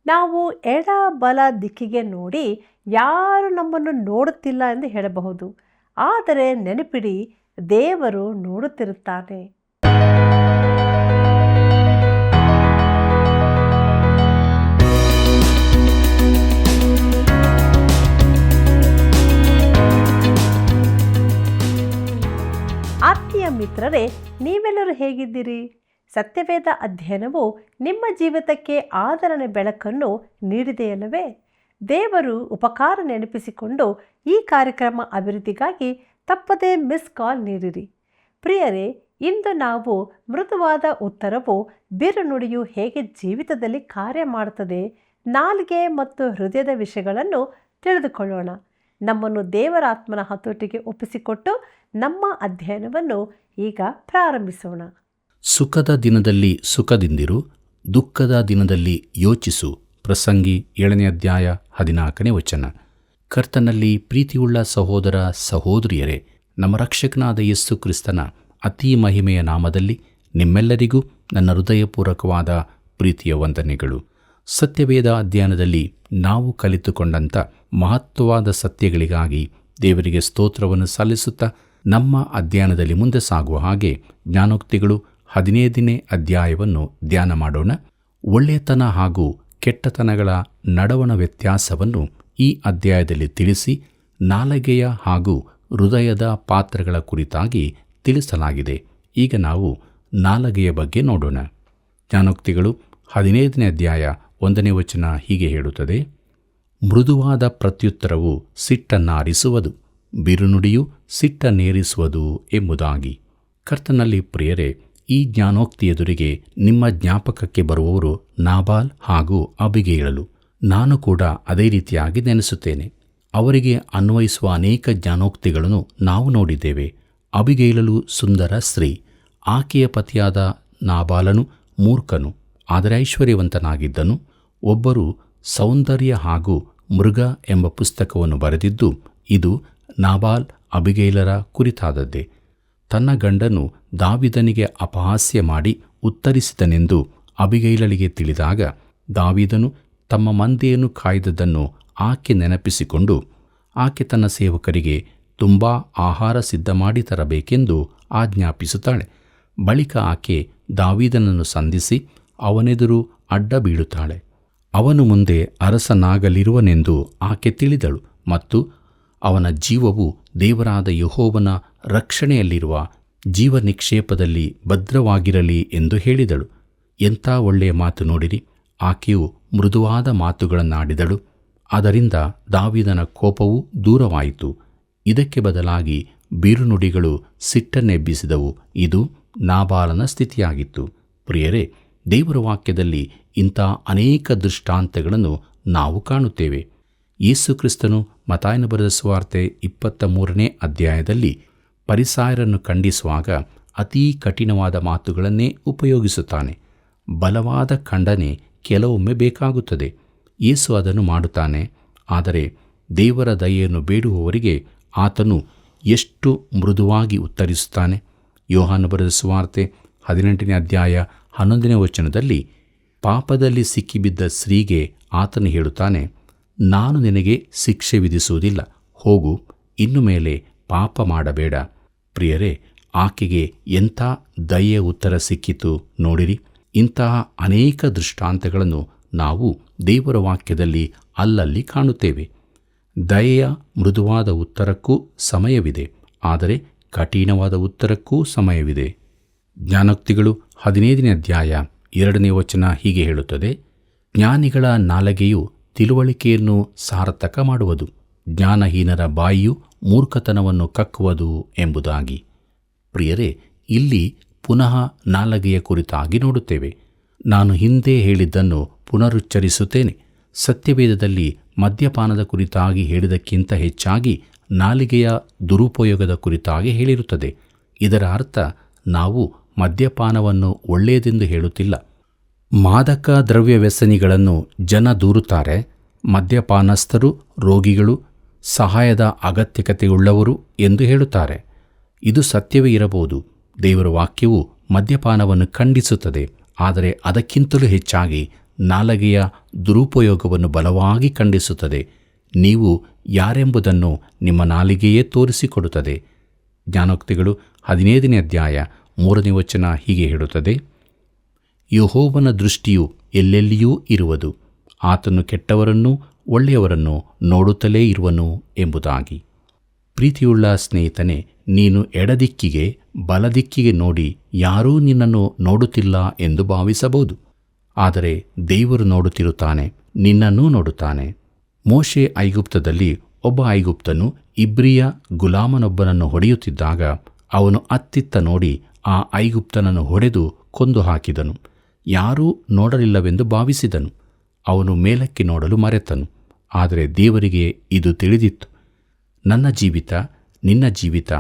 ನಾವು ಎಡ ಬಲ ದಿಕ್ಕಿಗೆ ನೋಡಿ ಯಾರು ನಮ್ಮನ್ನು ನೋಡುತ್ತಿಲ್ಲ ಎಂದು ಹೇಳಬಹುದು. ಆದರೆ ನೆನಪಿಡಿ, ದೇವರು ನೋಡುತ್ತಿರುತ್ತಾನೆ. ಆತ್ಮೀಯ ಮಿತ್ರರೇ, ನೀವೆಲ್ಲರೂ ಹೇಗಿದ್ದೀರಿ? ಸತ್ಯವೇದ ಅಧ್ಯಯನವು ನಿಮ್ಮ ಜೀವಿತಕ್ಕೆ ಆದರಣೆ ಬೆಳಕನ್ನು ನೀಡಿದೆಯಲ್ಲವೇ? ದೇವರು ಉಪಕಾರ ನೆನಪಿಸಿಕೊಂಡು ಈ ಕಾರ್ಯಕ್ರಮ ಅಭಿವೃದ್ಧಿಗಾಗಿ ತಪ್ಪದೇ ಮಿಸ್ ಕಾಲ್ ನೀಡಿರಿ. ಪ್ರಿಯರೇ, ಇಂದು ನಾವು ಮೃದುವಾದ ಉತ್ತರವು ಬಿರುನುಡಿಯು ಹೇಗೆ ಜೀವಿತದಲ್ಲಿ ಕಾರ್ಯ ಮಾಡುತ್ತದೆ, ನಾಲಿಗೆ ಮತ್ತು ಹೃದಯದ ವಿಷಯಗಳನ್ನು ತಿಳಿದುಕೊಳ್ಳೋಣ. ನಮ್ಮನ್ನು ದೇವರ ಆತ್ಮನ ಹತೋಟಿಗೆ ಒಪ್ಪಿಸಿಕೊಟ್ಟು ನಮ್ಮ ಅಧ್ಯಯನವನ್ನು ಈಗ ಪ್ರಾರಂಭಿಸೋಣ. ಸುಖದ ದಿನದಲ್ಲಿ ಸುಖದಿಂದಿರು, ದುಃಖದ ದಿನದಲ್ಲಿ ಯೋಚಿಸು. ಪ್ರಸಂಗಿ 7ನೇ ಅಧ್ಯಾಯ 14ನೇ ವಚನ. ಕರ್ತನಲ್ಲಿ ಪ್ರೀತಿಯುಳ್ಳ ಸಹೋದರ ಸಹೋದರಿಯರೇ, ನಮ್ಮ ರಕ್ಷಕನಾದ ಯೇಸು ಕ್ರಿಸ್ತನ ಅತಿ ಮಹಿಮೆಯ ನಾಮದಲ್ಲಿ ನಿಮ್ಮೆಲ್ಲರಿಗೂ ನನ್ನ ಹೃದಯಪೂರ್ವಕವಾದ ಪ್ರೀತಿಯ ವಂದನೆಗಳು. ಸತ್ಯವೇದ ಅಧ್ಯಯನದಲ್ಲಿ ನಾವು ಕಲಿತುಕೊಂಡಂಥ ಮಹತ್ವವಾದ ಸತ್ಯಗಳಿಗಾಗಿ ದೇವರಿಗೆ ಸ್ತೋತ್ರವನ್ನು ಸಲ್ಲಿಸುತ್ತಾ ನಮ್ಮ ಅಧ್ಯಯನದಲ್ಲಿ ಮುಂದೆ ಸಾಗುವ ಹಾಗೆ ಜ್ಞಾನೋಕ್ತಿಗಳು 15ನೇ ಅಧ್ಯಾಯವನ್ನು ಧ್ಯಾನ ಮಾಡೋಣ. ಒಳ್ಳೆಯತನ ಹಾಗೂ ಕೆಟ್ಟತನಗಳ ನಡುವಣ ವ್ಯತ್ಯಾಸವನ್ನು ಈ ಅಧ್ಯಾಯದಲ್ಲಿ ತಿಳಿಸಿ ನಾಲಿಗೆಯ ಹಾಗೂ ಹೃದಯದ ಪಾತ್ರಗಳ ಕುರಿತಾಗಿ ತಿಳಿಸಲಾಗಿದೆ. ಈಗ ನಾವು ನಾಲಿಗೆಯ ಬಗ್ಗೆ ನೋಡೋಣ. ಜ್ಞಾನೋಕ್ತಿಗಳು 15ನೇ ಅಧ್ಯಾಯ 1ನೇ ವಚನ ಹೀಗೆ ಹೇಳುತ್ತದೆ: ಮೃದುವಾದ ಪ್ರತ್ಯುತ್ತರವು ಸಿಟ್ಟನ್ನಾರಿಸುವುದು, ಬಿರುನುಡಿಯು ಸಿಟ್ಟನ್ನೇರಿಸುವುದು ಎಂಬುದಾಗಿ. ಕರ್ತನಲ್ಲಿ ಪ್ರಿಯರೇ, ಈ ಜ್ಞಾನೋಕ್ತಿ ಎದುರಿಗೆ ನಿಮ್ಮ ಜ್ಞಾಪಕಕ್ಕೆ ಬರುವವರು ನಾಬಾಲ್ ಹಾಗೂ ಅಬಿಗೈಲಳು. ನಾನು ಕೂಡ ಅದೇ ರೀತಿಯಾಗಿ ನೆನೆಸುತ್ತೇನೆ. ಅವರಿಗೆ ಅನ್ವಯಿಸುವ ಅನೇಕ ಜ್ಞಾನೋಕ್ತಿಗಳನ್ನು ನಾವು ನೋಡಿದ್ದೇವೆ. ಅಬಿಗೈಲಳು ಸುಂದರ ಸ್ತ್ರೀ. ಆಕೆಯ ಪತಿಯಾದ ನಾಬಾಲನು ಮೂರ್ಖನು, ಆದರೆ ಐಶ್ವರ್ಯವಂತನಾಗಿದ್ದನು. ಒಬ್ಬರು ಸೌಂದರ್ಯ ಹಾಗೂ ಮೃಗ ಎಂಬ ಪುಸ್ತಕವನ್ನು ಬರೆದಿದ್ದು ಇದು ನಾಬಾಲ್ ಅಬಿಗೈಲರ ಕುರಿತಾದದ್ದೇ. ತನ್ನ ಗಂಡನು ದಾವೀದನಿಗೆ ಅಪಹಾಸ್ಯ ಮಾಡಿ ಉತ್ತರಿಸಿದನೆಂದು ಅಬಿಗೈಲಳಿಗೆ ತಿಳಿದಾಗ ದಾವೀದನು ತಮ್ಮ ಮಂದೆಯನ್ನು ಕಾಯ್ದದ್ದನ್ನು ಆಕೆ ನೆನಪಿಸಿಕೊಂಡು ಆಕೆ ತನ್ನ ಸೇವಕರಿಗೆ ತುಂಬ ಆಹಾರ ಸಿದ್ಧ ಮಾಡಿ ತರಬೇಕೆಂದು ಆಜ್ಞಾಪಿಸುತ್ತಾಳೆ. ಬಳಿಕ ಆಕೆ ದಾವೀದನನ್ನು ಸಂಧಿಸಿ ಅವನೆದುರು ಅಡ್ಡ ಬೀಳುತ್ತಾಳೆ. ಅವನು ಮುಂದೆ ಅರಸನಾಗಲಿರುವನೆಂದು ಆಕೆ ತಿಳಿದಳು ಮತ್ತು ಅವನ ಜೀವವು ದೇವರಾದ ಯೆಹೋವನ ರಕ್ಷಣೆಯಲ್ಲಿರುವ ಜೀವ ನಿಕ್ಷೇಪದಲ್ಲಿ ಭದ್ರವಾಗಿರಲಿ ಎಂದು ಹೇಳಿದಳು. ಎಂಥ ಒಳ್ಳೆಯ ಮಾತು ನೋಡಿರಿ! ಆಕೆಯು ಮೃದುವಾದ ಮಾತುಗಳನ್ನಾಡಿದಳು. ಅದರಿಂದ ದಾವೀದನ ಕೋಪವು ದೂರವಾಯಿತು. ಇದಕ್ಕೆ ಬದಲಾಗಿ ಬಿರುನುಡಿಗಳು ಸಿಟ್ಟನ್ನೆಬ್ಬಿಸಿದವು. ಇದು ನಾಬಾಲನ ಸ್ಥಿತಿಯಾಗಿತ್ತು. ಪ್ರಿಯರೇ, ದೇವರ ವಾಕ್ಯದಲ್ಲಿ ಇಂಥ ಅನೇಕ ದೃಷ್ಟಾಂತಗಳನ್ನು ನಾವು ಕಾಣುತ್ತೇವೆ. ಯೇಸು ಕ್ರಿಸ್ತನು ಮತ್ತಾಯನ ಬರೆದ ಸುವಾರ್ತೆ 23ನೇ ಅಧ್ಯಾಯದಲ್ಲಿ ಫರಿಸಾಯರನ್ನು ಖಂಡಿಸುವಾಗ ಅತೀ ಕಠಿಣವಾದ ಮಾತುಗಳನ್ನೇ ಉಪಯೋಗಿಸುತ್ತಾನೆ. ಬಲವಾದ ಖಂಡನೆ ಕೆಲವೊಮ್ಮೆ ಬೇಕಾಗುತ್ತದೆ. ಯೇಸು ಅದನ್ನು ಮಾಡುತ್ತಾನೆ. ಆದರೆ ದೇವರ ದಯೆಯನ್ನು ಬೇಡುವವರಿಗೆ ಆತನು ಎಷ್ಟು ಮೃದುವಾಗಿ ಉತ್ತರಿಸುತ್ತಾನೆ. ಯೋಹಾನ ಬರೆದ ಸುವಾರ್ತೆ 18ನೇ ಅಧ್ಯಾಯ 11ನೇ ವಚನದಲ್ಲಿ ಪಾಪದಲ್ಲಿ ಸಿಕ್ಕಿಬಿದ್ದ ಸ್ತ್ರೀಗೆ ಆತನು ಹೇಳುತ್ತಾನೆ, ನಾನು ನಿನಗೆ ಶಿಕ್ಷೆ ವಿಧಿಸುವುದಿಲ್ಲ, ಹೋಗು, ಇನ್ನು ಮೇಲೆ ಪಾಪ ಮಾಡಬೇಡ. ಪ್ರಿಯರೇ, ಆಕೆಗೆ ಎಂಥ ದಯೆಯ ಉತ್ತರ ಸಿಕ್ಕಿತು ನೋಡಿರಿ. ಇಂತಹ ಅನೇಕ ದೃಷ್ಟಾಂತಗಳನ್ನು ನಾವು ದೇವರ ವಾಕ್ಯದಲ್ಲಿ ಅಲ್ಲಲ್ಲಿ ಕಾಣುತ್ತೇವೆ. ದಯೆಯ ಮೃದುವಾದ ಉತ್ತರಕ್ಕೂ ಸಮಯವಿದೆ, ಆದರೆ ಕಠಿಣವಾದ ಉತ್ತರಕ್ಕೂ ಸಮಯವಿದೆ. ಜ್ಞಾನೋಕ್ತಿಗಳು 15ನೇ ಅಧ್ಯಾಯ 2ನೇ ವಚನ ಹೀಗೆ ಹೇಳುತ್ತದೆ: ಜ್ಞಾನಿಗಳ ನಾಲಿಗೆಯು ತಿಳುವಳಿಕೆಯನ್ನು ಸಾರ್ಥಕ ಮಾಡುವುದು, ಜ್ಞಾನಹೀನರ ಬಾಯಿಯು ಮೂರ್ಖತನವನ್ನು ಕಕ್ಕುವುದು ಎಂಬುದಾಗಿ. ಪ್ರಿಯರೇ, ಇಲ್ಲಿ ಪುನಃ ನಾಲಿಗೆಯ ಕುರಿತಾಗಿ ನೋಡುತ್ತೇವೆ. ನಾನು ಹಿಂದೆ ಹೇಳಿದ್ದನ್ನು ಪುನರುಚ್ಚರಿಸುತ್ತೇನೆ. ಸತ್ಯವೇದದಲ್ಲಿ ಮದ್ಯಪಾನದ ಕುರಿತಾಗಿ ಹೇಳಿದಕ್ಕಿಂತ ಹೆಚ್ಚಾಗಿ ನಾಲಿಗೆಯ ದುರುಪಯೋಗದ ಕುರಿತಾಗಿ ಹೇಳಿರುತ್ತದೆ. ಇದರ ಅರ್ಥ ನಾವು ಮದ್ಯಪಾನವನ್ನು ಒಳ್ಳೆಯದೆಂದು ಹೇಳುತ್ತಿಲ್ಲ. ಮಾದಕ ದ್ರವ್ಯ ವ್ಯಸನಿಗಳನ್ನು ಜನ ದೂರುತ್ತಾರೆ. ಮದ್ಯಪಾನಸ್ಥರು ರೋಗಿಗಳು, ಸಹಾಯದ ಅಗತ್ಯತೆಯುಳ್ಳವರು ಎಂದು ಹೇಳುತ್ತಾರೆ. ಇದು ಸತ್ಯವೇ ಇರಬಹುದು. ದೇವರ ವಾಕ್ಯವು ಮದ್ಯಪಾನವನ್ನು ಖಂಡಿಸುತ್ತದೆ. ಆದರೆ ಅದಕ್ಕಿಂತಲೂ ಹೆಚ್ಚಾಗಿ ನಾಲಿಗೆಯ ದುರುಪಯೋಗವನ್ನು ಬಲವಾಗಿ ಖಂಡಿಸುತ್ತದೆ. ನೀವು ಯಾರೆಂಬುದನ್ನು ನಿಮ್ಮ ನಾಲಿಗೆಯೇ ತೋರಿಸಿಕೊಡುತ್ತದೆ. ಜ್ಞಾನೋಕ್ತಿಗಳು 15ನೇ ಅಧ್ಯಾಯ 3ನೇ ವಚನ ಹೀಗೆ ಹೇಳುತ್ತದೆ, ಯೆಹೋವನ ದೃಷ್ಟಿಯು ಎಲ್ಲೆಲ್ಲಿಯೂ ಇರುವುದು, ಆತನು ಕೆಟ್ಟವರನ್ನೂ ಒಳ್ಳೆಯವರನ್ನು ನೋಡುತ್ತಲೇ ಇರುವನು ಎಂಬುದಾಗಿ. ಪ್ರೀತಿಯುಳ್ಳ ಸ್ನೇಹಿತನೇ, ನೀನು ಎಡದಿಕ್ಕಿಗೆ ಬಲದಿಕ್ಕಿಗೆ ನೋಡಿ ಯಾರೂ ನಿನ್ನನ್ನು ನೋಡುತ್ತಿಲ್ಲ ಎಂದು ಭಾವಿಸಬಹುದು. ಆದರೆ ದೇವರು ನೋಡುತ್ತಿರುತ್ತಾನೆ, ನಿನ್ನನ್ನೂ ನೋಡುತ್ತಾನೆ. ಮೋಶೆ ಐಗುಪ್ತದಲ್ಲಿ ಒಬ್ಬ ಐಗುಪ್ತನು ಇಬ್ರಿಯ ಗುಲಾಮನೊಬ್ಬನನ್ನು ಹೊಡೆಯುತ್ತಿದ್ದಾಗ ಅವನು ಅತ್ತಿತ್ತ ನೋಡಿ ಆ ಐಗುಪ್ತನನ್ನು ಹೊಡೆದು ಕೊಂದು ಹಾಕಿದನು. ಯಾರೂ ನೋಡಲಿಲ್ಲವೆಂದು ಭಾವಿಸಿದನು. ಅವನು ಮೇಲಕ್ಕೆ ನೋಡಲು ಮರೆತನು. ಆದರೆ ದೇವರಿಗೆ ಇದು ತಿಳಿದಿತ್ತು. ನನ್ನ ಜೀವಿತ, ನಿನ್ನ ಜೀವಿತ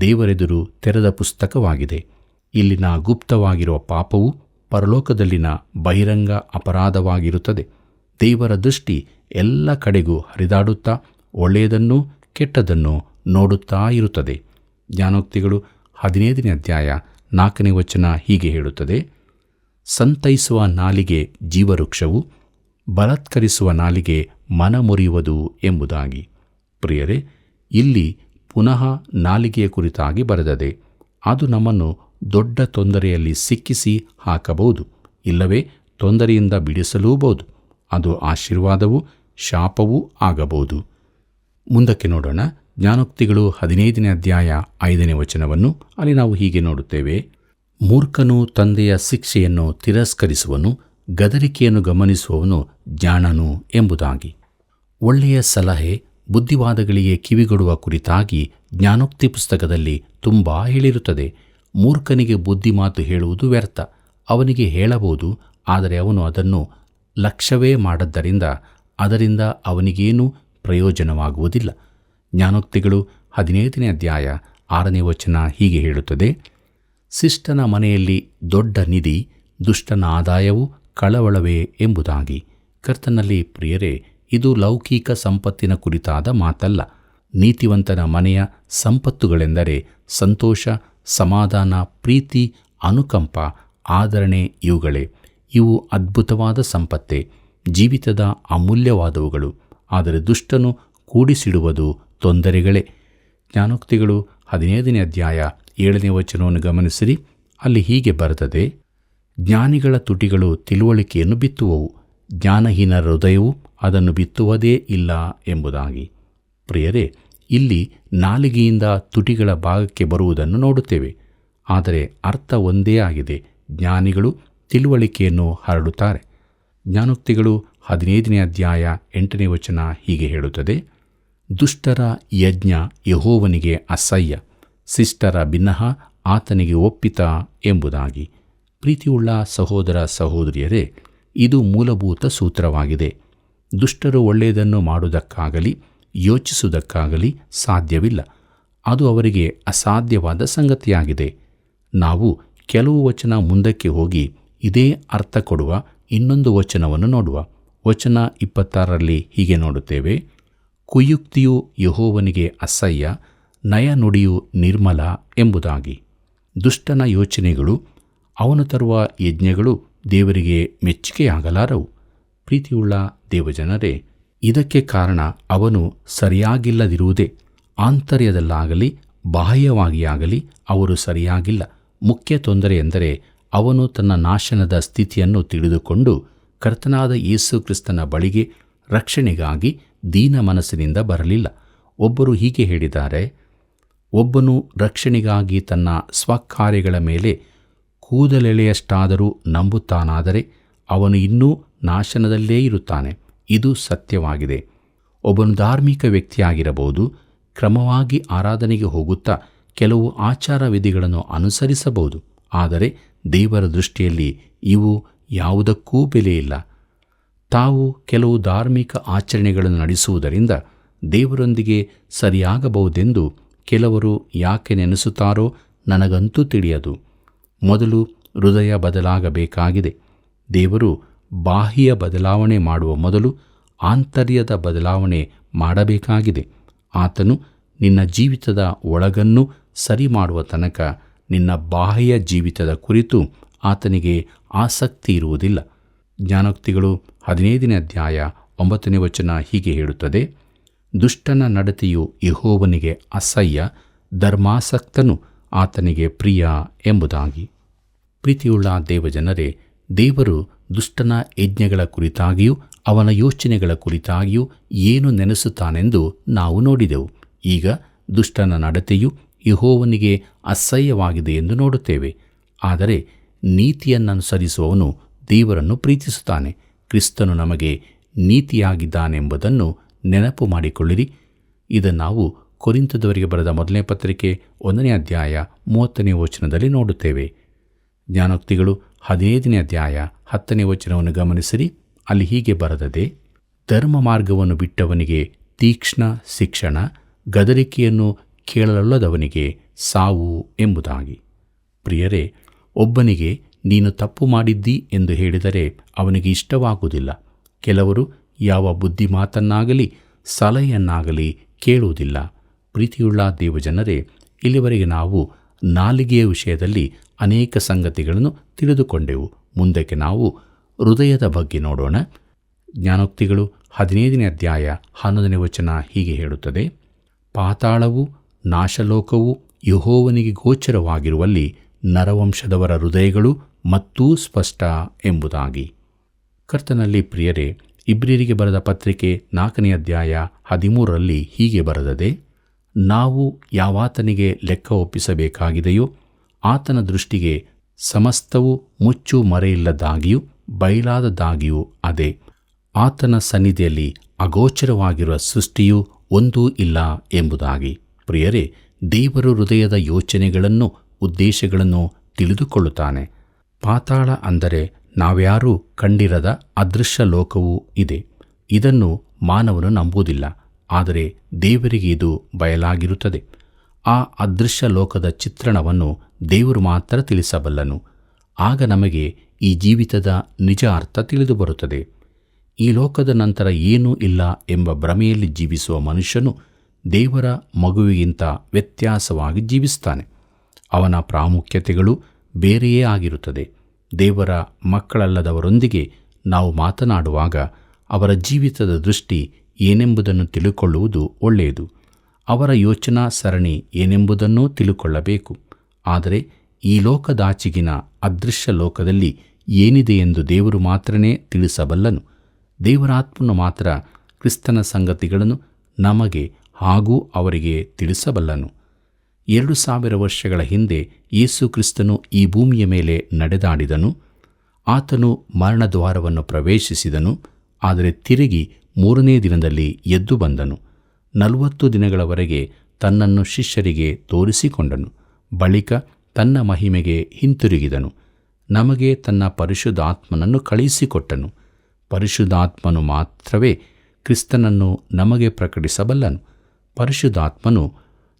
ದೇವರೆದುರು ತೆರೆದ ಪುಸ್ತಕವಾಗಿದೆ. ಇಲ್ಲಿನ ಗುಪ್ತವಾಗಿರುವ ಪಾಪವು ಪರಲೋಕದಲ್ಲಿನ ಬಹಿರಂಗ ಅಪರಾಧವಾಗಿರುತ್ತದೆ. ದೇವರ ದೃಷ್ಟಿ ಎಲ್ಲ ಕಡೆಗೂ ಹರಿದಾಡುತ್ತಾ ಒಳ್ಳೆಯದನ್ನು ಕೆಟ್ಟದನ್ನು ನೋಡುತ್ತಾ ಇರುತ್ತದೆ. ಜ್ಞಾನೋಕ್ತಿಗಳು 15ನೇ ಅಧ್ಯಾಯ 4ನೇ ವಚನ ಹೀಗೆ ಹೇಳುತ್ತದೆ, ಸಂತೈಸುವ ನಾಲಿಗೆ ಜೀವವೃಕ್ಷವು, ಬಲಾತ್ಕರಿಸುವ ನಾಲಿಗೆ ಮನಮುರಿಯುವುದು ಎಂಬುದಾಗಿ. ಪ್ರಿಯರೇ, ಇಲ್ಲಿ ಪುನಃ ನಾಲಿಗೆಯ ಕುರಿತಾಗಿ ಬರೆದದೆ. ಅದು ನಮ್ಮನ್ನು ದೊಡ್ಡ ತೊಂದರೆಯಲ್ಲಿ ಸಿಕ್ಕಿಸಿ ಹಾಕಬಹುದು, ಇಲ್ಲವೇ ತೊಂದರೆಯಿಂದ ಬಿಡಿಸಲೂಬಹುದು. ಅದು ಆಶೀರ್ವಾದವೂ ಶಾಪವೂ ಆಗಬಹುದು. ಮುಂದಕ್ಕೆ ನೋಡೋಣ. ಜ್ಞಾನೋಕ್ತಿಗಳು 15ನೇ ಅಧ್ಯಾಯ 5ನೇ ವಚನವನ್ನು. ಅಲ್ಲಿ ನಾವು ಹೀಗೆ ನೋಡುತ್ತೇವೆ, ಮೂರ್ಖನು ತಂದೆಯ ಶಿಕ್ಷೆಯನ್ನು ತಿರಸ್ಕರಿಸುವನು, ಗದರಿಕೆಯನ್ನು ಗಮನಿಸುವವನು ಜಾಣನು ಎಂಬುದಾಗಿ. ಒಳ್ಳೆಯ ಸಲಹೆ, ಬುದ್ಧಿವಾದಗಳಿಗೆ ಕಿವಿಗೊಡುವ ಕುರಿತಾಗಿ ಜ್ಞಾನೋಕ್ತಿ ಪುಸ್ತಕದಲ್ಲಿ ತುಂಬ ಹೇಳಿರುತ್ತದೆ. ಮೂರ್ಖನಿಗೆ ಬುದ್ಧಿಮಾತು ಹೇಳುವುದು ವ್ಯರ್ಥ. ಅವನಿಗೆ ಹೇಳಬಹುದು, ಆದರೆ ಅವನು ಅದನ್ನು ಲಕ್ಷ್ಯವೇ ಮಾಡದ್ದರಿಂದ ಅದರಿಂದ ಅವನಿಗೇನೂ ಪ್ರಯೋಜನವಾಗುವುದಿಲ್ಲ. ಜ್ಞಾನೋಕ್ತಿಗಳು 15ನೇ ಅಧ್ಯಾಯ 6ನೇ ವಚನ ಹೀಗೆ ಹೇಳುತ್ತದೆ, ಶಿಷ್ಟನ ಮನೆಯಲ್ಲಿ ದೊಡ್ಡ ನಿಧಿ, ದುಷ್ಟನ ಆದಾಯವು ಕಳವಳವೇ ಎಂಬುದಾಗಿ. ಕರ್ತನಲ್ಲಿ ಪ್ರಿಯರೇ, ಇದು ಲೌಕಿಕ ಸಂಪತ್ತಿನ ಕುರಿತಾದ ಮಾತಲ್ಲ. ನೀತಿವಂತನ ಮನೆಯ ಸಂಪತ್ತುಗಳೆಂದರೆ ಸಂತೋಷ, ಸಮಾಧಾನ, ಪ್ರೀತಿ, ಅನುಕಂಪ, ಆದರಣೆ ಇವುಗಳೇ. ಇವು ಅದ್ಭುತವಾದ ಸಂಪತ್ತೇ, ಜೀವಿತದ ಅಮೂಲ್ಯವಾದವುಗಳು. ಆದರೆ ದುಷ್ಟನು ಕೂಡಿಸಿಡುವುದು ತೊಂದರೆಗಳೇ. ಜ್ಞಾನೋಕ್ತಿಗಳು 15ನೇ ಅಧ್ಯಾಯ 7ನೇ ವಚನವನ್ನು ಗಮನಿಸಿರಿ. ಅಲ್ಲಿ ಹೀಗೆ ಬರೆದದೆ, ಜ್ಞಾನಿಗಳ ತುಟಿಗಳು ತಿಳುವಳಿಕೆಯನ್ನು ಬಿತ್ತುವವು, ಜ್ಞಾನಹೀನರ ಹೃದಯವು ಅದನ್ನು ಬಿತ್ತುವುದೇ ಇಲ್ಲ ಎಂಬುದಾಗಿ. ಪ್ರಿಯರೇ, ಇಲ್ಲಿ ನಾಲಿಗೆಯಿಂದ ತುಟಿಗಳ ಭಾಗಕ್ಕೆ ಬರುವುದನ್ನು ನೋಡುತ್ತೇವೆ. ಆದರೆ ಅರ್ಥ ಒಂದೇ ಆಗಿದೆ. ಜ್ಞಾನಿಗಳು ತಿಳುವಳಿಕೆಯನ್ನು ಹರಡುತ್ತಾರೆ. ಜ್ಞಾನೋಕ್ತಿಗಳು 15ನೇ ಅಧ್ಯಾಯ 8ನೇ ವಚನ ಹೀಗೆ ಹೇಳುತ್ತದೆ, ದುಷ್ಟರ ಯಜ್ಞ ಯೆಹೋವನಿಗೆ ಅಸಹ್ಯ, ಶಿಷ್ಟರ ಬಿನ್ನಹ ಆತನಿಗೆ ಒಪ್ಪಿತ ಎಂಬುದಾಗಿ. ಪ್ರೀತಿಯುಳ್ಳ ಸಹೋದರ ಸಹೋದರಿಯರೇ, ಇದು ಮೂಲಭೂತ ಸೂತ್ರವಾಗಿದೆ. ದುಷ್ಟರು ಒಳ್ಳೆಯದನ್ನು ಮಾಡುವುದಕ್ಕಾಗಲಿ ಯೋಚಿಸುವುದಕ್ಕಾಗಲಿ ಸಾಧ್ಯವಿಲ್ಲ. ಅದು ಅವರಿಗೆ ಅಸಾಧ್ಯವಾದ ಸಂಗತಿಯಾಗಿದೆ. ನಾವು ಕೆಲವು ವಚನ ಮುಂದಕ್ಕೆ ಹೋಗಿ ಇದೇ ಅರ್ಥ ಕೊಡುವ ಇನ್ನೊಂದು ವಚನವನ್ನು ನೋಡುವ. ವಚನ 26ರಲ್ಲಿ ಹೀಗೆ ನೋಡುತ್ತೇವೆ, ಕುಯುಕ್ತಿಯು ಯೆಹೋವನಿಗೆ ಅಸಹ್ಯ, ನಯ ನುಡಿಯು ನಿರ್ಮಲ ಎಂಬುದಾಗಿ. ದುಷ್ಟನ ಯೋಚನೆಗಳು, ಅವನು ತರುವ ಯಜ್ಞಗಳು ದೇವರಿಗೆ ಮೆಚ್ಚುಗೆಯಾಗಲಾರವು. ಪ್ರೀತಿಯುಳ್ಳ ದೇವಜನರೇ, ಇದಕ್ಕೆ ಕಾರಣ ಅವನು ಸರಿಯಾಗಿಲ್ಲದಿರುವುದೇ. ಆಂತರ್ಯದಲ್ಲಾಗಲಿ ಬಾಹ್ಯವಾಗಿಯಾಗಲಿ ಅವರು ಸರಿಯಾಗಿಲ್ಲ. ಮುಖ್ಯ ತೊಂದರೆ ಎಂದರೆ ಅವನು ತನ್ನ ನಾಶನದ ಸ್ಥಿತಿಯನ್ನು ತಿಳಿದುಕೊಂಡು ಕರ್ತನಾದ ಯೇಸು ಕ್ರಿಸ್ತನ ಬಳಿಗೆ ರಕ್ಷಣೆಗಾಗಿ ದೀನ ಮನಸ್ಸಿನಿಂದ ಬರಲಿಲ್ಲ. ಒಬ್ಬರು ಹೀಗೆ ಹೇಳಿದ್ದಾರೆ, ಒಬ್ಬನು ರಕ್ಷಣೆಗಾಗಿ ತನ್ನ ಸ್ವಕಾರ್ಯಗಳ ಮೇಲೆ ಕೂದಲೆಳೆಯಷ್ಟಾದರೂ ನಂಬುತ್ತಾನಾದರೆ ಅವನು ಇನ್ನೂ ನಾಶನದಲ್ಲೇ ಇರುತ್ತಾನೆ. ಇದು ಸತ್ಯವಾಗಿದೆ. ಒಬ್ಬನು ಧಾರ್ಮಿಕ ವ್ಯಕ್ತಿಯಾಗಿರಬಹುದು, ಕ್ರಮವಾಗಿ ಆರಾಧನೆಗೆ ಹೋಗುತ್ತಾ ಕೆಲವು ಆಚಾರ ವಿಧಿಗಳನ್ನು ಅನುಸರಿಸಬಹುದು. ಆದರೆ ದೇವರ ದೃಷ್ಟಿಯಲ್ಲಿ ಇವು ಯಾವುದಕ್ಕೂ ಬೆಲೆಯಿಲ್ಲ. ತಾವು ಕೆಲವು ಧಾರ್ಮಿಕ ಆಚರಣೆಗಳನ್ನು ನಡೆಸುವುದರಿಂದ ದೇವರೊಂದಿಗೆ ಸರಿಯಾಗಬಹುದೆಂದು ಕೆಲವರು ಯಾಕೆ ನೆನೆಸುತ್ತಾರೋ ನನಗಂತೂ ತಿಳಿಯದು. ಮೊದಲು ಹೃದಯ ಬದಲಾಗಬೇಕಾಗಿದೆ. ದೇವರು ಬಾಹ್ಯ ಬದಲಾವಣೆ ಮಾಡುವ ಮೊದಲು ಆಂತರ್ಯದ ಬದಲಾವಣೆ ಮಾಡಬೇಕಾಗಿದೆ. ಆತನು ನಿನ್ನ ಜೀವಿತದ ಒಳಗನ್ನು ಸರಿ ಮಾಡುವ ತನಕ ನಿನ್ನ ಬಾಹ್ಯ ಜೀವಿತದ ಕುರಿತು ಆತನಿಗೆ ಆಸಕ್ತಿ ಇರುವುದಿಲ್ಲ. ಜ್ಞಾನೋಕ್ತಿಗಳು 15ನೇ ಅಧ್ಯಾಯ 9ನೇ ವಚನ ಹೀಗೆ ಹೇಳುತ್ತದೆ, ದುಷ್ಟನ ನಡತೆಯು ಯೆಹೋವನಿಗೆ ಅಸಹ್ಯ, ಧರ್ಮಾಸಕ್ತನು ಆತನಿಗೆ ಪ್ರಿಯ ಎಂಬುದಾಗಿ. ಪ್ರೀತಿಯುಳ್ಳ ದೇವಜನರೇ, ದೇವರು ದುಷ್ಟನ ಯಜ್ಞಗಳ ಕುರಿತಾಗಿಯೂ ಅವನ ಯೋಚನೆಗಳ ಕುರಿತಾಗಿಯೂ ಏನು ನೆನೆಸುತ್ತಾನೆಂದು ನಾವು ನೋಡಿದೆವು. ಈಗ ದುಷ್ಟನ ನಡತೆಯು ಯೆಹೋವನಿಗೆ ಅಸಹ್ಯವಾಗಿದೆ ಎಂದು ನೋಡುತ್ತೇವೆ. ಆದರೆ ನೀತಿಯನ್ನನುಸರಿಸುವವನು ದೇವರನ್ನು ಪ್ರೀತಿಸುತ್ತಾನೆ. ಕ್ರಿಸ್ತನು ನಮಗೆ ನೀತಿಯಾಗಿದ್ದಾನೆಂಬುದನ್ನು ನೆನಪು ಮಾಡಿಕೊಳ್ಳಿರಿ. ಇದನ್ನು ನಾವು ಕೊರಿಂಥದವರಿಗೆ ಬರೆದ ಮೊದಲನೇ ಪತ್ರಿಕೆ 1ನೇ ಅಧ್ಯಾಯ 30ನೇ ವಚನದಲ್ಲಿ ನೋಡುತ್ತೇವೆ. ಜ್ಞಾನೋಕ್ತಿಗಳು 15ನೇ ಅಧ್ಯಾಯ 10ನೇ ವಚನವನ್ನು ಗಮನಿಸಿರಿ. ಅಲ್ಲಿ ಹೀಗೆ ಬರೆದದೆ, ಧರ್ಮ ಮಾರ್ಗವನ್ನು ಬಿಟ್ಟವನಿಗೆ ತೀಕ್ಷ್ಣ ಶಿಕ್ಷಣ, ಗದರಿಕೆಯನ್ನು ಕೇಳಲೊಲ್ಲದವನಿಗೆ ಸಾವು ಎಂಬುದಾಗಿ. ಪ್ರಿಯರೇ, ಒಬ್ಬನಿಗೆ ನೀನು ತಪ್ಪು ಮಾಡಿದ್ದಿ ಎಂದು ಹೇಳಿದರೆ ಅವನಿಗೆ ಇಷ್ಟವಾಗುವುದಿಲ್ಲ. ಕೆಲವರು ಯಾವ ಬುದ್ಧಿಮಾತನ್ನಾಗಲಿ ಸಲಹೆಯನ್ನಾಗಲಿ ಕೇಳುವುದಿಲ್ಲ. ಪ್ರೀತಿಯುಳ್ಳ ದೇವಜನರೇ, ಇಲ್ಲಿವರೆಗೆ ನಾವು ನಾಲಿಗೆಯ ವಿಷಯದಲ್ಲಿ ಅನೇಕ ಸಂಗತಿಗಳನ್ನು ತಿಳಿದುಕೊಂಡೆವು. ಮುಂದಕ್ಕೆ ನಾವು ಹೃದಯದ ಬಗ್ಗೆ ನೋಡೋಣ. ಜ್ಞಾನೋಕ್ತಿಗಳು 15ನೇ ಅಧ್ಯಾಯ 11ನೇ ವಚನ ಹೀಗೆ ಹೇಳುತ್ತದೆ, ಪಾತಾಳವು ನಾಶಲೋಕವು ಯೆಹೋವನಿಗೆ ಗೋಚರವಾಗಿರುವಲ್ಲಿ ನರವಂಶದವರ ಹೃದಯಗಳು ಮತ್ತೂ ಸ್ಪಷ್ಟ ಎಂಬುದಾಗಿ. ಕರ್ತನಲ್ಲಿ ಪ್ರಿಯರೇ, ಇಬ್ರಿಯರಿಗೆ ಬರೆದ ಪತ್ರಿಕೆ 4ನೇ ಅಧ್ಯಾಯ 13ರಲ್ಲಿ ಹೀಗೆ ಬರೆದದೆ, ನಾವು ಯಾವಾತನಿಗೆ ಲೆಕ್ಕ ಒಪ್ಪಿಸಬೇಕಾಗಿದೆಯೋ ಆತನ ದೃಷ್ಟಿಗೆ ಸಮಸ್ತವು ಮುಚ್ಚು ಮರೆಯಿಲ್ಲದಾಗಿಯೂ ಬಯಲಾದದಾಗಿಯೂ ಅದೇ. ಆತನ ಸನ್ನಿಧಿಯಲ್ಲಿ ಅಗೋಚರವಾಗಿರುವ ಸೃಷ್ಟಿಯೂ ಒಂದೂ ಇಲ್ಲ ಎಂಬುದಾಗಿ. ಪ್ರಿಯರೇ, ದೇವರು ಹೃದಯದ ಯೋಚನೆಗಳನ್ನು ಉದ್ದೇಶಗಳನ್ನು ತಿಳಿದುಕೊಳ್ಳುತ್ತಾನೆ. ಪಾತಾಳ ಅಂದರೆ ನಾವ್ಯಾರೂ ಕಂಡಿರದ ಅದೃಶ್ಯ ಲೋಕವೂ ಇದೆ. ಇದನ್ನು ಮಾನವನು ನಂಬುವುದಿಲ್ಲ, ಆದರೆ ದೇವರಿಗೆ ಇದು ಬಯಲಾಗಿರುತ್ತದೆ. ಆ ಅದೃಶ್ಯ ಲೋಕದ ಚಿತ್ರಣವನ್ನು ದೇವರು ಮಾತ್ರ ತಿಳಿಸಬಲ್ಲನು. ಆಗ ನಮಗೆ ಈ ಜೀವಿತದ ನಿಜ ಅರ್ಥ ತಿಳಿದು ಬರುತ್ತದೆ. ಈ ಲೋಕದ ನಂತರ ಏನೂ ಇಲ್ಲ ಎಂಬ ಭ್ರಮೆಯಲ್ಲಿ ಜೀವಿಸುವ ಮನುಷ್ಯನು ದೇವರ ಮಗುವಿಗಿಂತ ವ್ಯತ್ಯಾಸವಾಗಿ ಜೀವಿಸುತ್ತಾನೆ. ಅವನ ಪ್ರಾಮುಖ್ಯತೆಗಳು ಬೇರೆಯೇ ಆಗಿರುತ್ತದೆ. ದೇವರ ಮಕ್ಕಳಲ್ಲದವರೊಂದಿಗೆ ನಾವು ಮಾತನಾಡುವಾಗ ಅವರ ಜೀವಿತದ ದೃಷ್ಟಿ ಏನೆಂಬುದನ್ನು ತಿಳುಕೊಳ್ಳುವುದು ಒಳ್ಳೆಯದು. ಅವರ ಯೋಚನಾ ಸರಣಿ ಏನೆಂಬುದನ್ನೂ ತಿಳುಕೊಳ್ಳಬೇಕು. ಆದರೆ ಈ ಲೋಕದಾಚೆಗಿನ ಅದೃಶ್ಯ ಲೋಕದಲ್ಲಿ ಏನಿದೆ ಎಂದು ದೇವರು ಮಾತ್ರನೇ ತಿಳಿಸಬಲ್ಲನು. ದೇವರಾತ್ಮನು ಮಾತ್ರ ಕ್ರಿಸ್ತನ ಸಂಗತಿಗಳನ್ನು ನಮಗೆ ಹಾಗೂ ಅವರಿಗೆ ತಿಳಿಸಬಲ್ಲನು. 2000 ವರ್ಷಗಳ ಹಿಂದೆ ಯೇಸು ಕ್ರಿಸ್ತನು ಈ ಭೂಮಿಯ ಮೇಲೆ ನಡೆದಾಡಿದನು. ಆತನು ಮರಣದ್ವಾರವನ್ನು ಪ್ರವೇಶಿಸಿದನು, ಆದರೆ ತಿರುಗಿ 3ನೇ ದಿನದಲ್ಲಿ ಎದ್ದು ಬಂದನು. 40 ದಿನಗಳವರೆಗೆ ತನ್ನನ್ನು ಶಿಷ್ಯರಿಗೆ ತೋರಿಸಿಕೊಂಡನು. ಬಳಿಕ ತನ್ನ ಮಹಿಮೆಗೆ ಹಿಂತಿರುಗಿದನು. ನಮಗೆ ತನ್ನ ಪರಿಶುದ್ಧಾತ್ಮನನ್ನು ಕಳುಹಿಸಿಕೊಟ್ಟನು. ಪರಿಶುದ್ಧಾತ್ಮನು ಮಾತ್ರವೇ ಕ್ರಿಸ್ತನನ್ನು ನಮಗೆ ಪ್ರಕಟಿಸಬಲ್ಲನು. ಪರಿಶುದ್ಧಾತ್ಮನು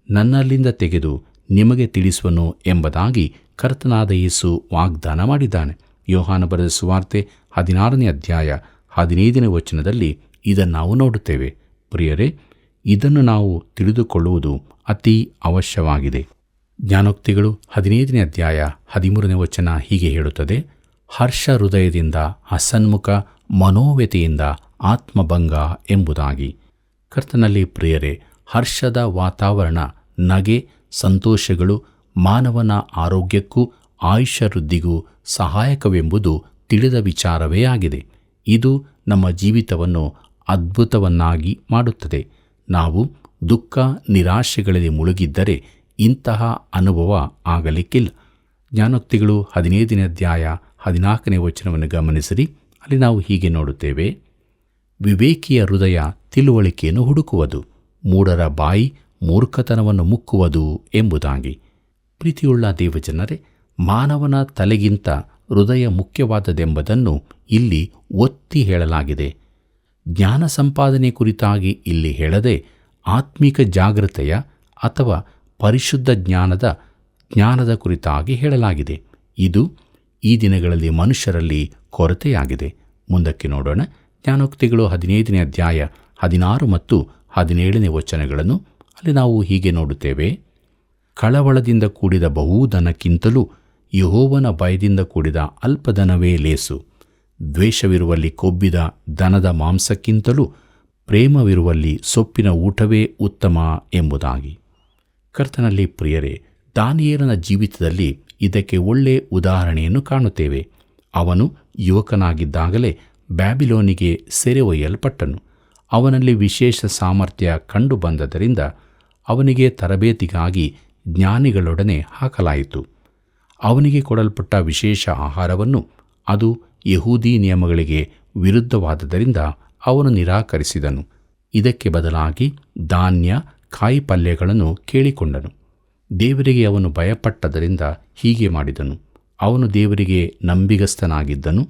ನನ್ನಲ್ಲಿಂದ ತೆಗೆದು ನಿಮಗೆ ತಿಳಿಸುವನು ಎಂಬುದಾಗಿ ಕರ್ತನಾದ ಯೇಸು ವಾಗ್ದಾನ ಮಾಡಿದ್ದಾನೆ. ಯೋಹಾನ ಬರೆದ ಸುವಾರ್ತೆ 16ನೇ ಅಧ್ಯಾಯ 15ನೇ ವಚನದಲ್ಲಿ ಇದನ್ನು ನಾವು ನೋಡುತ್ತೇವೆ. ಪ್ರಿಯರೇ, ಇದನ್ನು ನಾವು ತಿಳಿದುಕೊಳ್ಳುವುದು ಅತಿ ಅವಶ್ಯವಾಗಿದೆ. ಜ್ಞಾನೋಕ್ತಿಗಳು 15ನೇ ಅಧ್ಯಾಯ 13ನೇ ವಚನ ಹೀಗೆ ಹೇಳುತ್ತದೆ, ಹರ್ಷ ಹೃದಯದಿಂದ ಹಸನ್ಮುಖ ಮನೋವ್ಯತೆಯಿಂದ ಆತ್ಮಭಂಗ ಎಂಬುದಾಗಿ. ಕರ್ತನಲ್ಲಿ ಪ್ರಿಯರೇ, ಹರ್ಷದ ವಾತಾವರಣ, ನಗೆ, ಸಂತೋಷಗಳು ಮಾನವನ ಆರೋಗ್ಯಕ್ಕೂ ಆಯುಷ್ಯ ವೃದ್ಧಿಗೂ ಸಹಾಯಕವೆಂಬುದು ತಿಳಿದ ವಿಚಾರವೇ ಆಗಿದೆ. ಇದು ನಮ್ಮ ಜೀವಿತವನ್ನು ಅದ್ಭುತವನ್ನಾಗಿ ಮಾಡುತ್ತದೆ. ನಾವು ದುಃಖ ನಿರಾಶೆಗಳಲ್ಲಿ ಮುಳುಗಿದ್ದರೆ ಇಂತಹ ಅನುಭವ ಆಗಲಿಕ್ಕಿಲ್ಲ. ಜ್ಞಾನೋಕ್ತಿಗಳು 15ನೇ ಅಧ್ಯಾಯ 14ನೇ ವಚನವನ್ನು ಗಮನಿಸಿರಿ. ಅಲ್ಲಿ ನಾವು ಹೀಗೆ ನೋಡುತ್ತೇವೆ, ವಿವೇಕಿಯ ಹೃದಯ ತಿಳುವಳಿಕೆಯನ್ನು ಹುಡುಕುವುದು, ಮೂಢರ ಬಾಯಿ ಮೂರ್ಖತನವನ್ನು ಮುಕ್ಕುವುದು ಎಂಬುದಾಗಿ. ಪ್ರೀತಿಯುಳ್ಳ ದೇವಜನರೇ, ಮಾನವನ ತಲೆಗಿಂತ ಹೃದಯ ಮುಖ್ಯವಾದದೆಂಬುದನ್ನು ಇಲ್ಲಿ ಒತ್ತಿ ಹೇಳಲಾಗಿದೆ. ಜ್ಞಾನ ಸಂಪಾದನೆ ಕುರಿತಾಗಿ ಇಲ್ಲಿ ಹೇಳದೆ ಆತ್ಮಿಕ ಜಾಗೃತೆಯ ಅಥವಾ ಪರಿಶುದ್ಧ ಜ್ಞಾನದ ಕುರಿತಾಗಿ ಹೇಳಲಾಗಿದೆ. ಇದು ಈ ದಿನಗಳಲ್ಲಿ ಮನುಷ್ಯರಲ್ಲಿ ಕೊರತೆಯಾಗಿದೆ. ಮುಂದಕ್ಕೆ ನೋಡೋಣ. ಜ್ಞಾನೋಕ್ತಿಗಳು 15ನೇ ಅಧ್ಯಾಯ 16 ಮತ್ತು 17ನೇ ವಚನಗಳನ್ನು. ಅಲ್ಲಿ ನಾವು ಹೀಗೆ ನೋಡುತ್ತೇವೆ, ಕಳವಳದಿಂದ ಕೂಡಿದ ಬಹುಧನಕ್ಕಿಂತಲೂ ಯೆಹೋವನ ಭಯದಿಂದ ಕೂಡಿದ ಅಲ್ಪಧನವೇ ಲೇಸು. ದ್ವೇಷವಿರುವಲ್ಲಿ ಕೊಬ್ಬಿದ ದನದ ಮಾಂಸಕ್ಕಿಂತಲೂ ಪ್ರೇಮವಿರುವಲ್ಲಿ ಸೊಪ್ಪಿನ ಊಟವೇ ಉತ್ತಮ ಎಂಬುದಾಗಿ. ಕರ್ತನಲ್ಲಿ ಪ್ರಿಯರೇ, ದಾನಿಯೇಲನ ಜೀವಿತದಲ್ಲಿ ಇದಕ್ಕೆ ಒಳ್ಳೆ ಉದಾಹರಣೆಯನ್ನು ಕಾಣುತ್ತೇವೆ. ಅವನು ಯುವಕನಾಗಿದ್ದಾಗಲೇ ಬ್ಯಾಬಿಲೋನಿಗೆ ಸೆರೆ ಒಯ್ಯಲ್ಪಟ್ಟನು. ಅವನಲ್ಲಿ ವಿಶೇಷ ಸಾಮರ್ಥ್ಯ ಕಂಡುಬಂದದರಿಂದ ಅವನಿಗೆ ತರಬೇತಿಗಾಗಿ ಜ್ಞಾನಿಗಳೊಡನೆ ಹಾಕಲಾಯಿತು. ಅವನಿಗೆ ಕೊಡಲ್ಪಟ್ಟ ವಿಶೇಷ ಆಹಾರವನ್ನು ಅದು ಯಹೂದಿ ನಿಯಮಗಳಿಗೆ ವಿರುದ್ಧವಾದದರಿಂದ ಅವನು ನಿರಾಕರಿಸಿದನು. ಇದಕ್ಕೆ ಬದಲಾಗಿ ಧಾನ್ಯ, ಕಾಯಿಪಲ್ಯಗಳನ್ನು ಕೇಳಿಕೊಂಡನು. ದೇವರಿಗೆ ಅವನು ಭಯಪಟ್ಟದರಿಂದ ಹೀಗೆ ಮಾಡಿದನು. ಅವನು ದೇವರಿಗೆ ನಂಬಿಗಸ್ತನಾಗಿದ್ದನು.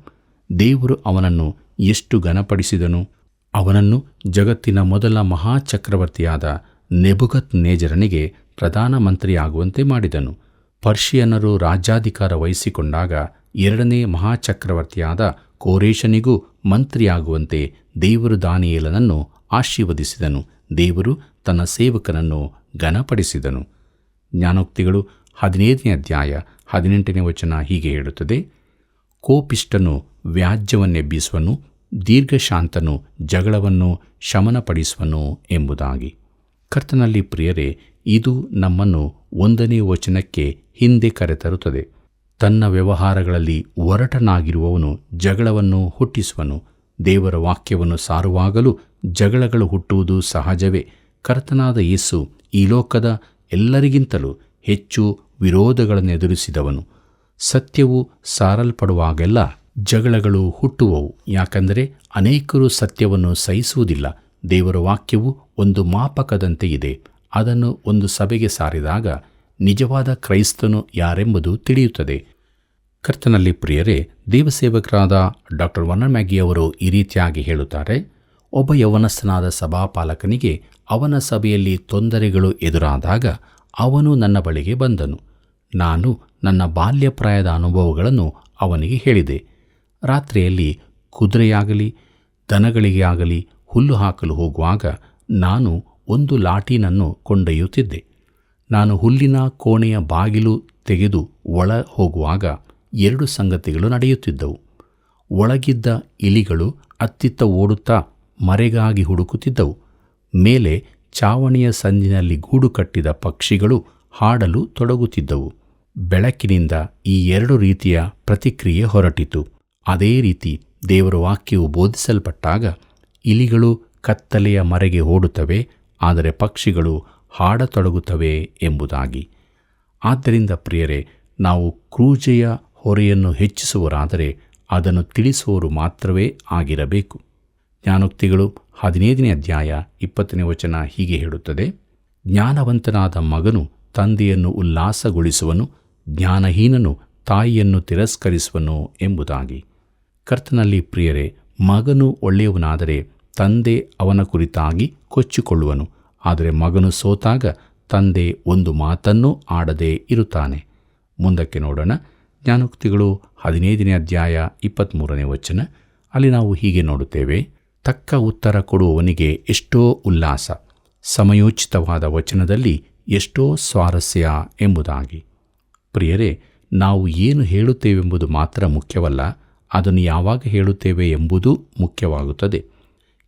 ದೇವರು ಅವನನ್ನು ಎಷ್ಟು ಘನಪಡಿಸಿದನು. ಅವನನ್ನು ಜಗತ್ತಿನ ಮೊದಲ ಮಹಾಚಕ್ರವರ್ತಿಯಾದ ನೆಬುಕದ್ನೆಚ್ಚರನಿಗೆ ಪ್ರಧಾನಮಂತ್ರಿಯಾಗುವಂತೆ ಮಾಡಿದನು. ಪರ್ಷಿಯನ್ನರು ರಾಜ್ಯಾಧಿಕಾರ ವಹಿಸಿಕೊಂಡಾಗ ಎರಡನೇ ಮಹಾಚಕ್ರವರ್ತಿಯಾದ ಕೋರೇಶನಿಗೂ ಮಂತ್ರಿಯಾಗುವಂತೆ ದೇವರು ದಾನಿಯೇಲನನ್ನು ಆಶೀರ್ವದಿಸಿದನು. ದೇವರು ತನ್ನ ಸೇವಕನನ್ನು ಘನಪಡಿಸಿದನು. ಜ್ಞಾನೋಕ್ತಿಗಳು 15ನೇ ಅಧ್ಯಾಯ 18ನೇ ವಚನ ಹೀಗೆ ಹೇಳುತ್ತದೆ: ಕೋಪಿಷ್ಠನು ವ್ಯಾಜ್ಯವನ್ನೆಬ್ಬಿಸುವನು, ದೀರ್ಘಶಾಂತನು ಜಗಳವನ್ನು ಶಮನಪಡಿಸುವನು ಎಂಬುದಾಗಿ. ಕರ್ತನಲ್ಲಿ ಪ್ರಿಯರೇ, ಇದು ನಮ್ಮನ್ನು 1ನೇ ವಚನಕ್ಕೆ ಹಿಂದೆ ಕರೆತರುತ್ತದೆ. ತನ್ನ ವ್ಯವಹಾರಗಳಲ್ಲಿ ಒರಟನಾಗಿರುವವನು ಜಗಳವನ್ನು ಹುಟ್ಟಿಸುವನು. ದೇವರ ವಾಕ್ಯವನ್ನು ಸಾರುವಾಗಲೂ ಜಗಳಗಳು ಹುಟ್ಟುವುದು ಸಹಜವೇ. ಕರ್ತನಾದ ಯೇಸು ಈ ಲೋಕದ ಎಲ್ಲರಿಗಿಂತಲೂ ಹೆಚ್ಚು ವಿರೋಧಗಳನ್ನೆದುರಿಸಿದವನು. ಸತ್ಯವು ಸಾರಲ್ಪಡುವಾಗೆಲ್ಲ ಜಗಳಗಳು ಹುಟ್ಟುವವು. ಯಾಕಂದರೆ ಅನೇಕರು ಸತ್ಯವನ್ನು ಸಹಿಸುವುದಿಲ್ಲ. ದೇವರ ವಾಕ್ಯವು ಒಂದು ಮಾಪಕದಂತೆ ಇದೆ. ಅದನ್ನು ಒಂದು ಸಭೆಗೆ ಸಾರಿದಾಗ ನಿಜವಾದ ಕ್ರೈಸ್ತನು ಯಾರೆಂಬುದು ತಿಳಿಯುತ್ತದೆ. ಕರ್ತನಲ್ಲಿ ಪ್ರಿಯರೇ, ದೇವಸೇವಕರಾದ ಡಾಕ್ಟರ್ ವರ್ನನ್ ಮ್ಯಾಗಿ ಅವರು ಈ ರೀತಿಯಾಗಿ ಹೇಳುತ್ತಾರೆ: ಒಬ್ಬ ಯೌವನಸ್ಥನಾದ ಸಭಾಪಾಲಕನಿಗೆ ಅವನ ಸಭೆಯಲ್ಲಿ ತೊಂದರೆಗಳು ಎದುರಾದಾಗ ಅವನು ನನ್ನ ಬಳಿಗೆ ಬಂದನು. ನಾನು ನನ್ನ ಬಾಲ್ಯಪ್ರಾಯದ ಅನುಭವಗಳನ್ನು ಅವನಿಗೆ ಹೇಳಿದೆ. ರಾತ್ರಿಯಲ್ಲಿ ಕುದುರೆಯಾಗಲಿ ದನಗಳಿಗೆ ಆಗಲಿ ಹುಲ್ಲು ಹಾಕಲು ಹೋಗುವಾಗ ನಾನು ಒಂದು ಲಾಠಿನನ್ನು ಕೊಂಡೊಯ್ಯುತ್ತಿದ್ದೆ. ನಾನು ಹುಲ್ಲಿನ ಕೋಣೆಯ ಬಾಗಿಲು ತೆಗೆದು ಒಳ ಹೋಗುವಾಗ 2 ಸಂಗತಿಗಳು ನಡೆಯುತ್ತಿದ್ದವು. ಒಳಗಿದ್ದ ಇಲಿಗಳು ಅತ್ತಿತ್ತ ಓಡುತ್ತಾ ಮರೆಗಾಗಿ ಹುಡುಕುತ್ತಿದ್ದವು. ಮೇಲೆ ಚಾವಣಿಯ ಸಂದಿನಲ್ಲಿ ಗೂಡು ಕಟ್ಟಿದ ಪಕ್ಷಿಗಳು ಹಾಡಲು ತೊಡಗುತ್ತಿದ್ದವು. ಬೆಳಕಿನಿಂದ ಈ 2 ರೀತಿಯ ಪ್ರತಿಕ್ರಿಯೆ ಹೊರಟಿತು. ಅದೇ ರೀತಿ ದೇವರ ವಾಕ್ಯವು ಬೋಧಿಸಲ್ಪಟ್ಟಾಗ ಇಲಿಗಳು ಕತ್ತಲೆಯ ಮರೆಗೆ ಓಡುತ್ತವೆ, ಆದರೆ ಪಕ್ಷಿಗಳು ಹಾಡತೊಡಗುತ್ತವೆ ಎಂಬುದಾಗಿ. ಆದ್ದರಿಂದ ಪ್ರಿಯರೇ, ನಾವು ಕ್ರೂಜೆಯ ಹೊರೆಯನ್ನು ಹೆಚ್ಚಿಸುವರಾದರೆ ಅದನ್ನು ತಿಳಿಸುವವರು ಮಾತ್ರವೇ ಆಗಿರಬೇಕು. ಜ್ಞಾನೋಕ್ತಿಗಳು 15ನೇ ಅಧ್ಯಾಯ 20ನೇ ವಚನ ಹೀಗೆ ಹೇಳುತ್ತದೆ: ಜ್ಞಾನವಂತನಾದ ಮಗನು ತಂದೆಯನ್ನು ಉಲ್ಲಾಸಗೊಳಿಸುವನು, ಜ್ಞಾನಹೀನನು ತಾಯಿಯನ್ನು ತಿರಸ್ಕರಿಸುವನು ಎಂಬುದಾಗಿ. ಕರ್ತನಲ್ಲಿ ಪ್ರಿಯರೇ, ಮಗನು ಒಳ್ಳೆಯವನಾದರೆ ತಂದೆ ಅವನ ಕುರಿತಾಗಿ ಕೊಚ್ಚಿಕೊಳ್ಳುವನು. ಆದರೆ ಮಗನು ಸೋತಾಗ ತಂದೆ ಒಂದು ಮಾತನ್ನೂ ಆಡದೇ ಇರುತ್ತಾನೆ. ಮುಂದಕ್ಕೆ ನೋಡೋಣ. ಜ್ಞಾನೋಕ್ತಿಗಳು 15ನೇ ಅಧ್ಯಾಯ 23ನೇ ವಚನ. ಅಲ್ಲಿ ನಾವು ಹೀಗೆ ನೋಡುತ್ತೇವೆ: ತಕ್ಕ ಉತ್ತರ ಕೊಡುವವನಿಗೆ ಎಷ್ಟೋ ಉಲ್ಲಾಸ, ಸಮಯೋಚಿತವಾದ ವಚನದಲ್ಲಿ ಎಷ್ಟೋ ಸ್ವಾರಸ್ಯ ಎಂಬುದಾಗಿ. ಪ್ರಿಯರೇ, ನಾವು ಏನು ಹೇಳುತ್ತೇವೆಂಬುದು ಮಾತ್ರ ಮುಖ್ಯವಲ್ಲ, ಅದನ್ನು ಯಾವಾಗ ಹೇಳುತ್ತೇವೆ ಎಂಬುದೂ ಮುಖ್ಯವಾಗುತ್ತದೆ.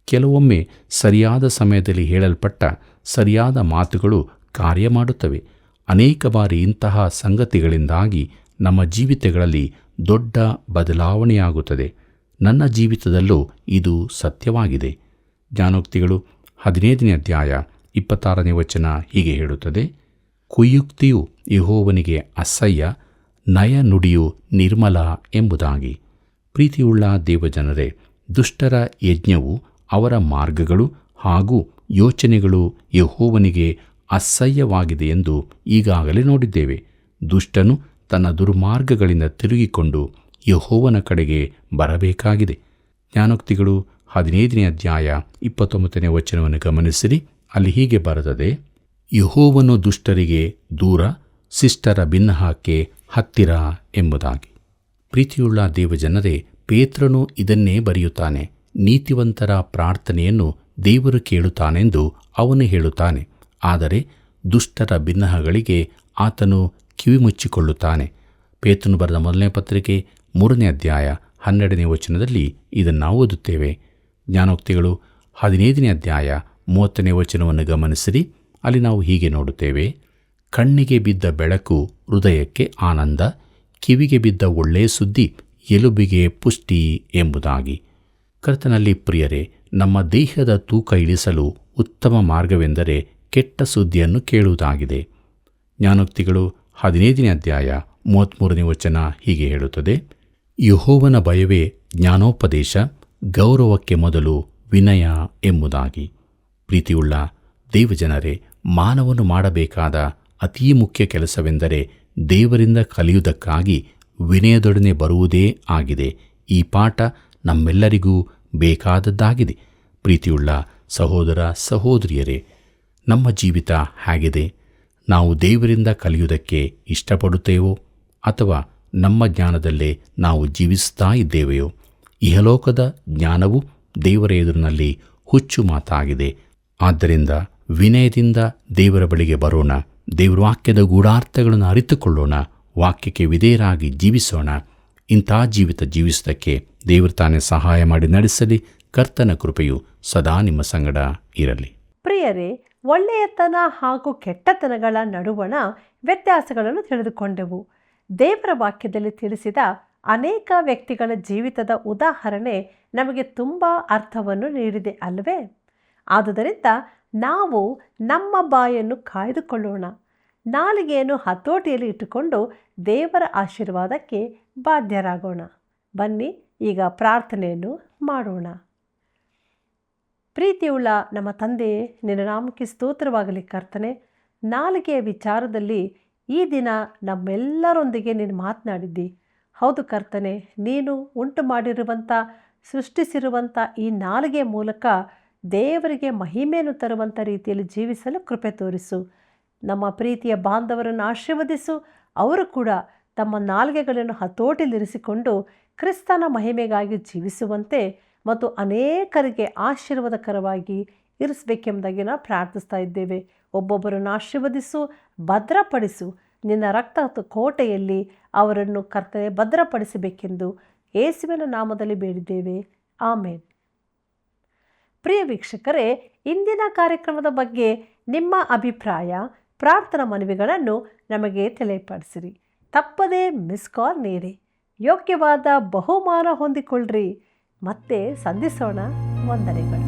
ಕೆಲವೊಮ್ಮೆ ಸರಿಯಾದ ಸಮಯದಲ್ಲಿ ಹೇಳಲ್ಪಟ್ಟ ಸರಿಯಾದ ಮಾತುಗಳು ಕಾರ್ಯ ಮಾಡುತ್ತವೆ. ಅನೇಕ ಬಾರಿ ಇಂತಹ ಸಂಗತಿಗಳಿಂದಾಗಿ ನಮ್ಮ ಜೀವಿತಗಳಲ್ಲಿ ದೊಡ್ಡ ಬದಲಾವಣೆಯಾಗುತ್ತದೆ. ನನ್ನ ಜೀವಿತದಲ್ಲೂ ಇದು ಸತ್ಯವಾಗಿದೆ. ಜ್ಞಾನೋಕ್ತಿಗಳು 15ನೇ ಅಧ್ಯಾಯ 26ನೇ ವಚನ ಹೀಗೆ ಹೇಳುತ್ತದೆ: ಕುಯುಕ್ತಿಯು ಯೆಹೋವನಿಗೆ ಅಸಹ್ಯ, ನಯ ನುಡಿಯು ನಿರ್ಮಲ ಎಂಬುದಾಗಿ. ಪ್ರೀತಿಯುಳ್ಳ ದೇವಜನರೇ, ದುಷ್ಟರ ಯಜ್ಞವು, ಅವರ ಮಾರ್ಗಗಳು ಹಾಗೂ ಯೋಚನೆಗಳು ಯೆಹೋವನಿಗೆ ಅಸಹ್ಯವಾಗಿದೆ ಎಂದು ಈಗಾಗಲೇ ನೋಡಿದ್ದೇವೆ. ದುಷ್ಟನು ತನ್ನ ದುರ್ಮಾರ್ಗಗಳಿಂದ ತಿರುಗಿಕೊಂಡು ಯೆಹೋವನ ಕಡೆಗೆ ಬರಬೇಕಾಗಿದೆ. ಜ್ಞಾನೋಕ್ತಿಗಳು 15ನೇ ಅಧ್ಯಾಯ 29ನೇ ವಚನವನ್ನು ಗಮನಿಸಿರಿ. ಅಲ್ಲಿ ಹೀಗೆ ಬರುತ್ತದೆ: ಯೆಹೋವನು ದುಷ್ಟರಿಗೆ ದೂರ, ಶಿಷ್ಟರ ಬಿನ್ನಹಕ್ಕೆ ಹತ್ತಿರ ಎಂಬುದಾಗಿ. ಪ್ರೀತಿಯುಳ್ಳ ದೇವಜನರೇ, ಪೇತ್ರನು ಇದನ್ನೇ ಬರೆಯುತ್ತಾನೆ. ನೀತಿವಂತರ ಪ್ರಾರ್ಥನೆಯನ್ನು ದೇವರು ಕೇಳುತ್ತಾನೆಂದು ಅವನು ಹೇಳುತ್ತಾನೆ. ಆದರೆ ದುಷ್ಟರ ಬಿನ್ನಹಗಳಿಗೆ ಆತನು ಕಿವಿಮುಚ್ಚಿಕೊಳ್ಳುತ್ತಾನೆ. ಪೇತ್ರನು ಬರೆದ ಮೊದಲನೇ ಪತ್ರಿಕೆ 3ನೇ ಅಧ್ಯಾಯ 12ನೇ ವಚನದಲ್ಲಿ ಇದನ್ನು ನಾವು ಓದುತ್ತೇವೆ. ಜ್ಞಾನೋಕ್ತಿಗಳು 15ನೇ ಅಧ್ಯಾಯ 30ನೇ ವಚನವನ್ನು ಗಮನಿಸಿರಿ. ಅಲ್ಲಿ ನಾವು ಹೀಗೆ ನೋಡುತ್ತೇವೆ: ಕಣ್ಣಿಗೆ ಬಿದ್ದ ಬೆಳಕು ಹೃದಯಕ್ಕೆ ಆನಂದ, ಕಿವಿಗೆ ಬಿದ್ದ ಒಳ್ಳೆಯ ಸುದ್ದಿ ಎಲುಬಿಗೆ ಪುಷ್ಟಿ ಎಂಬುದಾಗಿ. ಕರ್ತನಲ್ಲಿ ಪ್ರಿಯರೇ, ನಮ್ಮ ದೇಹದ ತೂಕ ಇಳಿಸಲು ಉತ್ತಮ ಮಾರ್ಗವೆಂದರೆ ಕೆಟ್ಟ ಸುದ್ದಿಯನ್ನು ಕೇಳುವುದಾಗಿದೆ. ಜ್ಞಾನೋಕ್ತಿಗಳು 15ನೇ ಅಧ್ಯಾಯ 33ನೇ ವಚನ ಹೀಗೆ ಹೇಳುತ್ತದೆ: ಯೆಹೋವನ ಭಯವೇ ಜ್ಞಾನೋಪದೇಶ, ಗೌರವಕ್ಕೆ ಮೊದಲು ವಿನಯ ಎಂಬುದಾಗಿ. ಪ್ರೀತಿಯುಳ್ಳ ದೇವಜನರೇ, ಮಾನವನು ಮಾಡಬೇಕಾದ ಅತೀ ಮುಖ್ಯ ಕೆಲಸವೆಂದರೆ ದೇವರಿಂದ ಕಲಿಯುವುದಕ್ಕಾಗಿ ವಿನಯದೊಡನೆ ಬರುವುದೇ ಆಗಿದೆ. ಈ ಪಾಠ ನಮ್ಮೆಲ್ಲರಿಗೂ ಬೇಕಾದದ್ದಾಗಿದೆ. ಪ್ರೀತಿಯುಳ್ಳ ಸಹೋದರ ಸಹೋದರಿಯರೇ, ನಮ್ಮ ಜೀವಿತ ಹೇಗಿದೆ? ನಾವು ದೇವರಿಂದ ಕಲಿಯುವುದಕ್ಕೆ ಇಷ್ಟಪಡುತ್ತೇವೋ ಅಥವಾ ನಮ್ಮ ಜ್ಞಾನದಲ್ಲೇ ನಾವು ಜೀವಿಸ್ತಾ ಇದ್ದೇವೆಯೋ? ಇಹಲೋಕದ ಜ್ಞಾನವು ದೇವರ ಎದುರಿನಲ್ಲಿ ಹುಚ್ಚು ಮಾತಾಗಿದೆ. ಆದ್ದರಿಂದ ವಿನಯದಿಂದ ದೇವರ ಬಳಿಗೆ ಬರೋಣ. ದೇವರ ವಾಕ್ಯದ ಗೂಢಾರ್ಥಗಳನ್ನು ಅರಿತುಕೊಳ್ಳೋಣ. ವಾಕ್ಯಕ್ಕೆ ವಿಧೇಯರಾಗಿ ಜೀವಿಸೋಣ. ಇಂಥ ಜೀವಿತ ಜೀವಿಸುವುದಕ್ಕೆ ದೇವರು ತಾನೇ ಸಹಾಯ ಮಾಡಿ ನಡೆಸಲಿ. ಕರ್ತನ ಕೃಪೆಯು ಸದಾ ನಿಮ್ಮ ಸಂಗಡ ಇರಲಿ. ಪ್ರಿಯರೇ, ಒಳ್ಳೆಯತನ ಹಾಗೂ ಕೆಟ್ಟತನಗಳ ನಡುವಣ ವ್ಯತ್ಯಾಸಗಳನ್ನು ತಿಳಿದುಕೊಂಡೆವು. ದೇವರ ವಾಕ್ಯದಲ್ಲಿ ತಿಳಿಸಿದ ಅನೇಕ ವ್ಯಕ್ತಿಗಳ ಜೀವಿತದ ಉದಾಹರಣೆ ನಮಗೆ ತುಂಬ ಅರ್ಥವನ್ನು ನೀಡಿದೆ ಅಲ್ಲವೇ? ಆದುದರಿಂದ ನಾವು ನಮ್ಮ ಬಾಯನ್ನು ಕಾಯ್ದುಕೊಳ್ಳೋಣ. ನಾಲಿಗೆಯನ್ನು ಹತೋಟಿಯಲ್ಲಿ ಇಟ್ಟುಕೊಂಡು ದೇವರ ಆಶೀರ್ವಾದಕ್ಕೆ ಬಾಧ್ಯರಾಗೋಣ. ಬನ್ನಿ ಈಗ ಪ್ರಾರ್ಥನೆಯನ್ನು ಮಾಡೋಣ. ಪ್ರೀತಿಯುಳ್ಳ ನಮ್ಮ ತಂದೆಯೇ, ನಿನ್ನ ನಾಮಕ್ಕೆ ಸ್ತೋತ್ರವಾಗಲಿ. ಕರ್ತನೆ, ನಾಲಿಗೆಯ ವಿಚಾರದಲ್ಲಿ ಈ ದಿನ ನಮ್ಮೆಲ್ಲರೊಂದಿಗೆ ನೀನು ಮಾತನಾಡಿದ್ದಿ. ಹೌದು ಕರ್ತನೆ, ನೀನು ಉಂಟು ಮಾಡಿರುವಂಥ, ಸೃಷ್ಟಿಸಿರುವಂಥ ಈ ನಾಲಿಗೆಯ ಮೂಲಕ ದೇವರಿಗೆ ಮಹಿಮೆಯನ್ನು ತರುವಂಥ ರೀತಿಯಲ್ಲಿ ಜೀವಿಸಲು ಕೃಪೆ ತೋರಿಸು. ನಮ್ಮ ಪ್ರೀತಿಯ ಬಾಂಧವರನ್ನು ಆಶೀರ್ವದಿಸು. ಅವರು ಕೂಡ ತಮ್ಮ ನಾಲಿಗೆಗಳನ್ನು ಹತೋಟಿಲಿರಿಸಿಕೊಂಡು ಕ್ರಿಸ್ತನ ಮಹಿಮೆಗಾಗಿ ಜೀವಿಸುವಂತೆ ಮತ್ತು ಅನೇಕರಿಗೆ ಆಶೀರ್ವಾದಕರವಾಗಿ ಇರಿಸಬೇಕೆಂಬುದಾಗಿ ನಾವು ಪ್ರಾರ್ಥಿಸ್ತಾ ಇದ್ದೇವೆ. ಒಬ್ಬೊಬ್ಬರನ್ನು ಆಶೀರ್ವದಿಸು, ಭದ್ರಪಡಿಸು. ನಿನ್ನ ರಕ್ತ ಕೋಟೆಯಲ್ಲಿ ಅವರನ್ನು ಕರ್ತನೆ ಭದ್ರಪಡಿಸಬೇಕೆಂದು ಯೇಸುವಿನ ನಾಮದಲ್ಲಿ ಬೇಡಿದ್ದೇವೆ. ಆಮೇನ್. ಪ್ರಿಯ ವೀಕ್ಷಕರೇ, ಇಂದಿನ ಕಾರ್ಯಕ್ರಮದ ಬಗ್ಗೆ ನಿಮ್ಮ ಅಭಿಪ್ರಾಯ, ಪ್ರಾರ್ಥನಾ ಮನವಿಗಳನ್ನು ನಮಗೆ ತಿಳಿಯಪಡಿಸಿರಿ. ತಪ್ಪದೇ ಮಿಸ್ ಕಾಲ್ ನೀಡಿ. ಯೋಗ್ಯವಾದ ಬಹುಮಾನ ಹೊಂದಿಕೊಳ್ಳ್ರಿ. ಮತ್ತೆ ಸಂಧಿಸೋಣ. ವಂದನೆಗಳು.